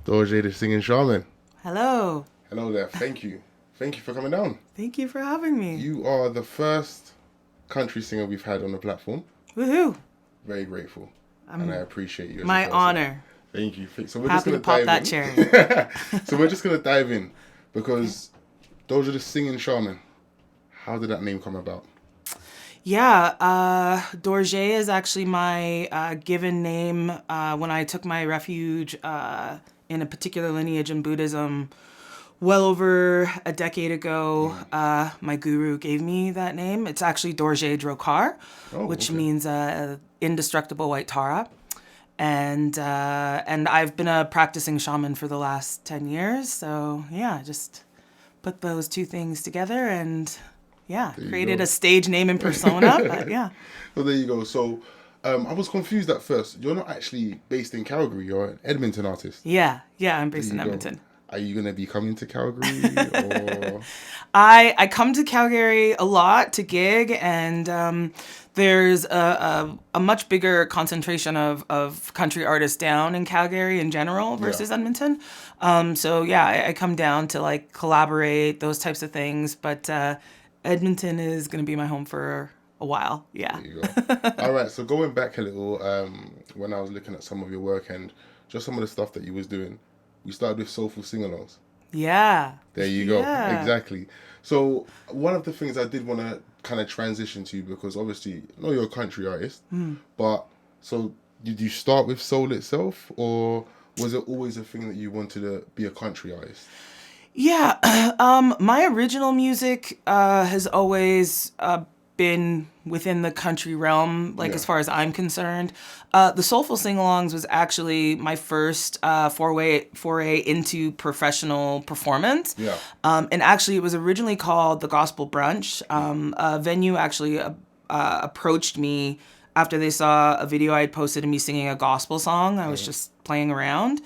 WHcalgary, the singing Shaman. Hello. Hello there. Thank you. Thank you for coming down. Thank you for having me. You are the first country singer we've had on the platform. Woohoo. Very grateful. And I appreciate you. As My a person. honor. Thank you. So we're Happy just to going pop that cherry. So we're just going to dive in because WHcalgary, the singing Shaman. How did that name come about? Yeah, Dorje is actually my given name when I took my refuge in a particular lineage in Buddhism. Well over a decade ago, my guru gave me that name. It's actually Dorje Drokar, which means indestructible white Tara. And I've been a practicing shaman for the last 10 years. So yeah, just put those two things together and created a stage name and persona. But yeah. Well, there you go. So I was confused at first. You're not actually based in Calgary. You're an Edmonton artist. Yeah, I'm based in Edmonton. Are you going to be coming to Calgary? Or? I come to Calgary a lot to gig, and there's a much bigger concentration of country artists down in Calgary in general versus Edmonton. So I come down to like collaborate, those types of things. But Edmonton is going to be my home for a while. Yeah. There you go. All right. So going back a little, when I was looking at some of your work and just some of the stuff that you was doing, we started with Soulful Singalongs. Yeah. There you go. Exactly. So one of the things I did want to kind of transition to, because obviously I know you're a country artist, but so did you start with soul itself, or was it always a thing that you wanted to be a country artist? Yeah. My original music has always been within the country realm, as far as I'm concerned. The Soulful Singalongs was actually my first foray into professional performance. Yeah. And actually, it was originally called the Gospel Brunch. A venue actually approached me after they saw a video I had posted of me singing a gospel song. I was just playing around.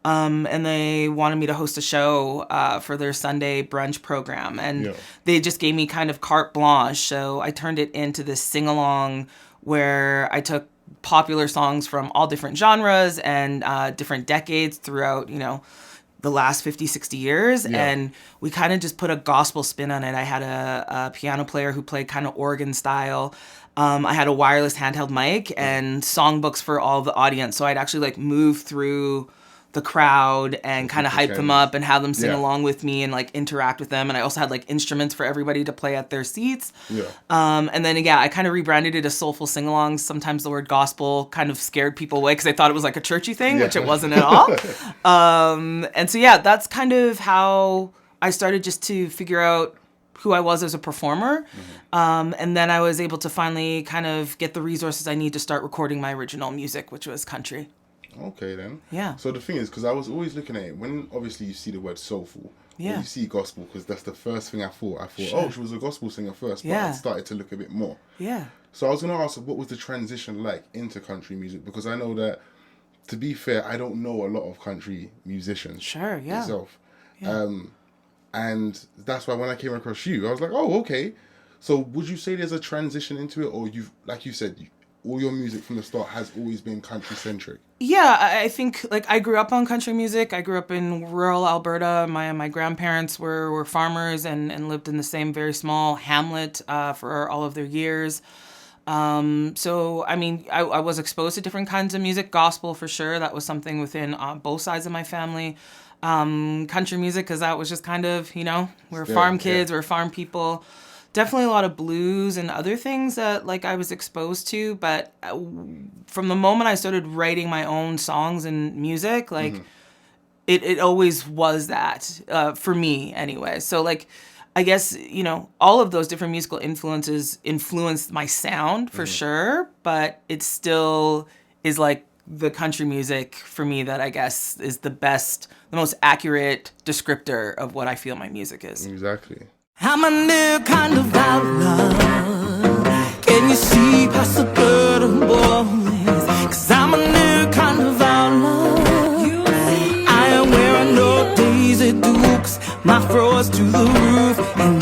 And they wanted me to host a show for their Sunday brunch program. And they just gave me kind of carte blanche. So I turned it into this sing-along where I took popular songs from all different genres and different decades throughout, the last 50, 60 years. Yeah. And we kind of just put a gospel spin on it. I had a piano player who played kind of organ style. I had a wireless handheld mic and songbooks for all the audience. So I'd actually move through the crowd and kind of hype them up and have them sing along with me and interact with them. And I also had instruments for everybody to play at their seats. Yeah. And then I kind of rebranded it as Soulful Singalongs. Sometimes the word gospel kind of scared people away because they thought it was a churchy thing, which it wasn't at all. And so that's kind of how I started just to figure out who I was as a performer. And then I was able to finally kind of get the resources I need to start recording my original music, which was country. Okay, then. Yeah. So the thing is, because I was always looking at it, when obviously you see the word soulful, or you see gospel, because that's the first thing I thought. Oh, she was a gospel singer first, but I started to look a bit more. Yeah. So I was going to ask, what was the transition like into country music? Because I know that, to be fair, I don't know a lot of country musicians myself. Yeah. And that's why when I came across you, I was like, oh, okay. So would you say there's a transition into it, or you've, like you said, all your music from the start has always been country-centric? Yeah, I think, I grew up on country music. I grew up in rural Alberta. My grandparents were farmers and lived in the same very small hamlet for all of their years. So, I mean, I was exposed to different kinds of music. Gospel, for sure. That was something within both sides of my family. Country music, because that was just kind of, we're farm kids, we're farm people. Definitely a lot of blues and other things that I was exposed to, but from the moment I started writing my own songs and music, it always was that for me anyway. So I guess all of those different musical influences influenced my sound for sure, but it still is the country music for me that I guess is the most accurate descriptor of what I feel my music is. Exactly. I'm a new kind of outlaw. Can you see past the burden boys? Cause I'm a new kind of outlaw. I am wearing no Daisy Dukes. My fro's to the roof, and